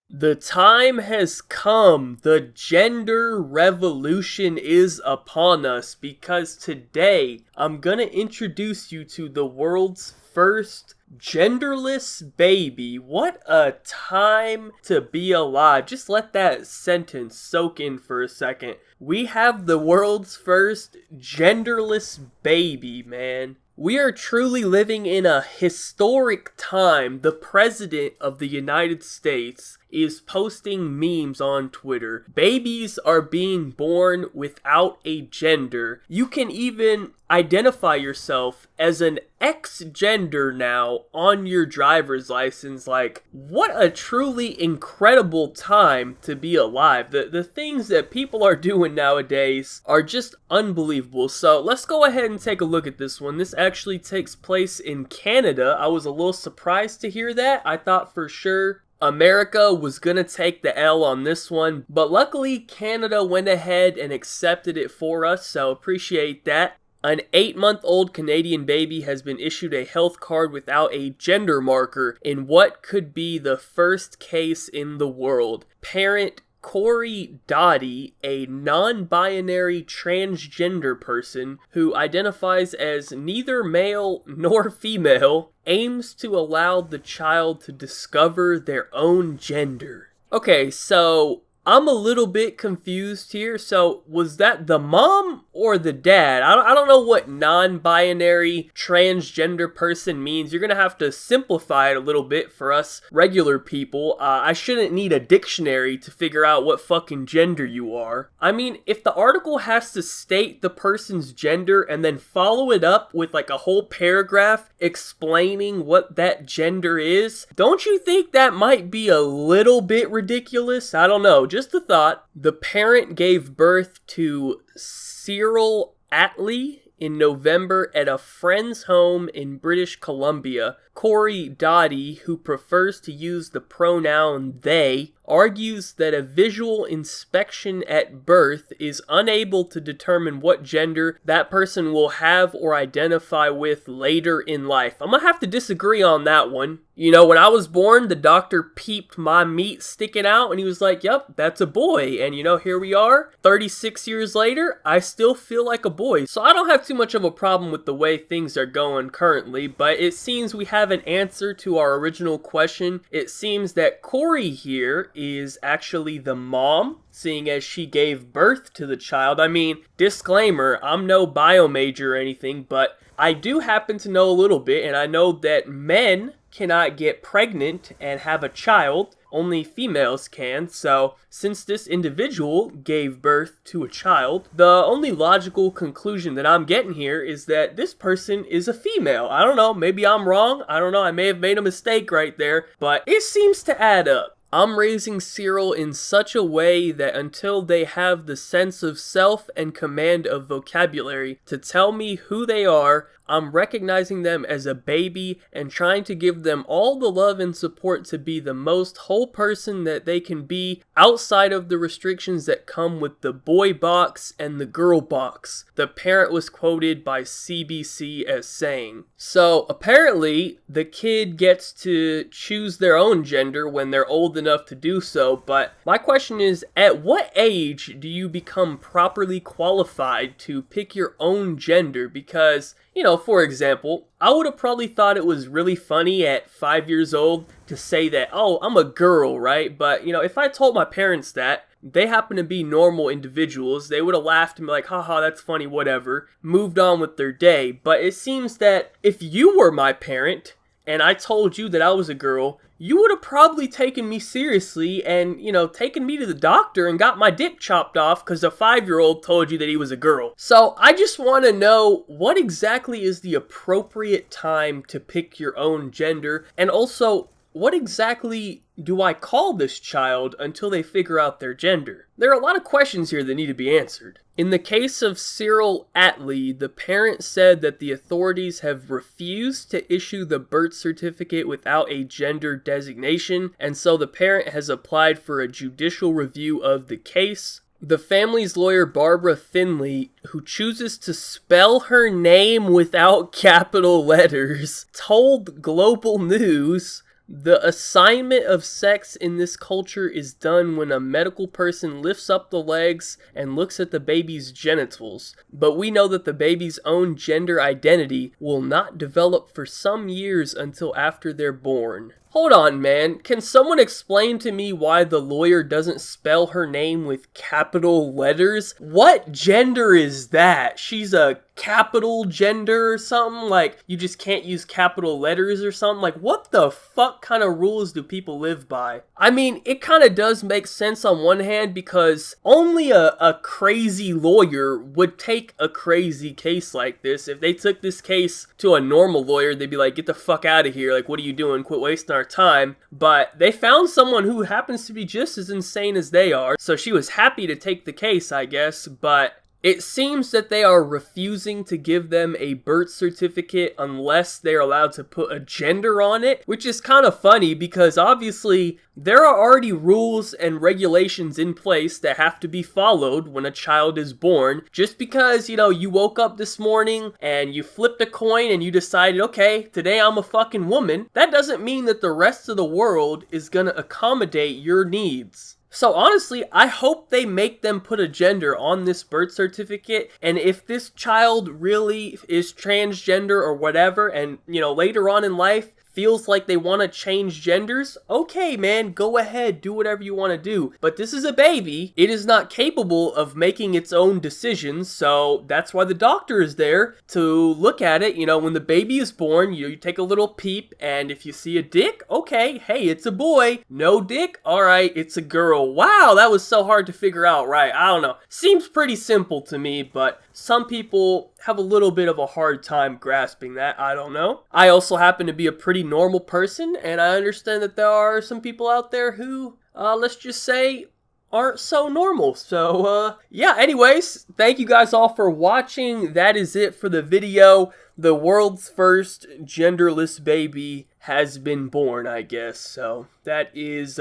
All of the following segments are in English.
The time has come. The gender revolution is upon us because today I'm gonna introduce you to the world's first genderless baby. What a time to be alive. Just let that sentence soak in for a second. We have the world's first genderless baby, man. We are truly living in a historic time. The President of the United States is posting memes on Twitter. Babies are being born without a gender. You can even identify yourself as an X gender now on your driver's license. Like, what a truly incredible time to be alive. The things that people are doing nowadays are just unbelievable. So let's go ahead and take a look at this one. This actually takes place in Canada. I was a little surprised to hear that. I thought for sure America was gonna take the L on this one, but luckily Canada went ahead and accepted it for us, so appreciate that. An 8-month-old Canadian baby has been issued a health card without a gender marker in what could be the first case in the world. Parent Corey Dottie, a non-binary transgender person who identifies as neither male nor female, aims to allow the child to discover their own gender. Okay, so I'm a little bit confused here. So was that the mom or the dad? I don't know what non-binary transgender person means. You're going to have to simplify it a little bit for us regular people. I shouldn't need a dictionary to figure out what fucking gender you are. I mean, if the article has to state the person's gender and then follow it up with like a whole paragraph explaining what that gender is, don't you think that might be a little bit ridiculous? I don't know. Just a thought. The parent gave birth to Cyril Atlee in November at a friend's home in British Columbia. Corey Dottie, who prefers to use the pronoun they, argues that a visual inspection at birth is unable to determine what gender that person will have or identify with later in life. I'm gonna have to disagree on that one. You know, when I was born, the doctor peeped my meat sticking out and he was like, yep, that's a boy. And you know, here we are, 36 years later, I still feel like a boy. So I don't have too much of a problem with the way things are going currently, but it seems we have an answer to our original question. It seems that Corey here is actually the mom, seeing as she gave birth to the child. I mean, disclaimer, I'm no bio major or anything, but I do happen to know a little bit, and I know that men cannot get pregnant and have a child. Only females can. So since this individual gave birth to a child, the only logical conclusion that I'm getting here is that this person is a female. I don't know, maybe I'm wrong. I don't know, I may have made a mistake right there, but it seems to add up. I'm raising Cyril in such a way that until they have the sense of self and command of vocabulary to tell me who they are, I'm recognizing them as a baby and trying to give them all the love and support to be the most whole person that they can be outside of the restrictions that come with the boy box and the girl box. The parent was quoted by CBC as saying. So apparently the kid gets to choose their own gender when they're old enough to do so, but my question is, at what age do you become properly qualified to pick your own gender? Because, you know, for example, I would have probably thought it was really funny at 5 years old to say that, oh, I'm a girl, right? But, you know, if I told my parents that, they happen to be normal individuals, they would have laughed and be like, haha, that's funny, whatever, moved on with their day. But it seems that if you were my parent and I told you that I was a girl, you would have probably taken me seriously and, you know, taken me to the doctor and got my dick chopped off because a 5-year-old told you that he was a girl. So I just want to know, what exactly is the appropriate time to pick your own gender? And also, what exactly do I call this child until they figure out their gender? There are a lot of questions here that need to be answered. In the case of Cyril Atlee, the parent said that the authorities have refused to issue the birth certificate without a gender designation, and so the parent has applied for a judicial review of the case. The family's lawyer, Barbara Finley, who chooses to spell her name without capital letters, told Global News The assignment of sex in this culture is done when a medical person lifts up the legs and looks at the baby's genitals, but we know that the baby's own gender identity will not develop for some years until after they're born. Hold on, man. Can someone explain to me why the lawyer doesn't spell her name with capital letters? What gender is that? She's a capital gender or something? Like, you just can't use capital letters or something? Like, what the fuck kind of rules do people live by? I mean, it kind of does make sense on one hand because only a crazy lawyer would take a crazy case like this. If they took this case to a normal lawyer, they'd be like, get the fuck out of here. Like, what are you doing? Quit wasting our time. But they found someone who happens to be just as insane as they are, so she was happy to take the case, I guess. But it seems that they are refusing to give them a birth certificate unless they're allowed to put a gender on it, which is kind of funny because obviously there are already rules and regulations in place that have to be followed when a child is born. Just because, you woke up this morning and you flipped a coin and you decided, okay, today I'm a fucking woman, that doesn't mean that the rest of the world is gonna accommodate your needs. So honestly, I hope they make them put a gender on this birth certificate, and if this child really is transgender or whatever, and later on in life feels like they want to change genders, okay man, go ahead, do whatever you want to do. But this is a baby. It is not capable of making its own decisions, so that's why the doctor is there to look at it. When the baby is born, you take a little peep, and if you see a dick, okay, hey, it's a boy. No dick, alright, it's a girl. Wow, that was so hard to figure out, right? I don't know. Seems pretty simple to me, but some people have a little bit of a hard time grasping that. I don't know. I also happen to be a pretty normal person, and I understand that there are some people out there who, let's just say, aren't so normal. So, yeah, anyways, thank you guys all for watching. That is it for the video. The world's first genderless baby has been born, I guess. So, that is,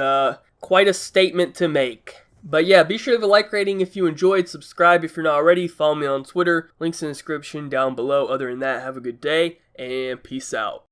quite a statement to make. But yeah, be sure to leave a like rating if you enjoyed, subscribe if you're not already, follow me on Twitter, links in the description down below. Other than that, have a good day, and peace out.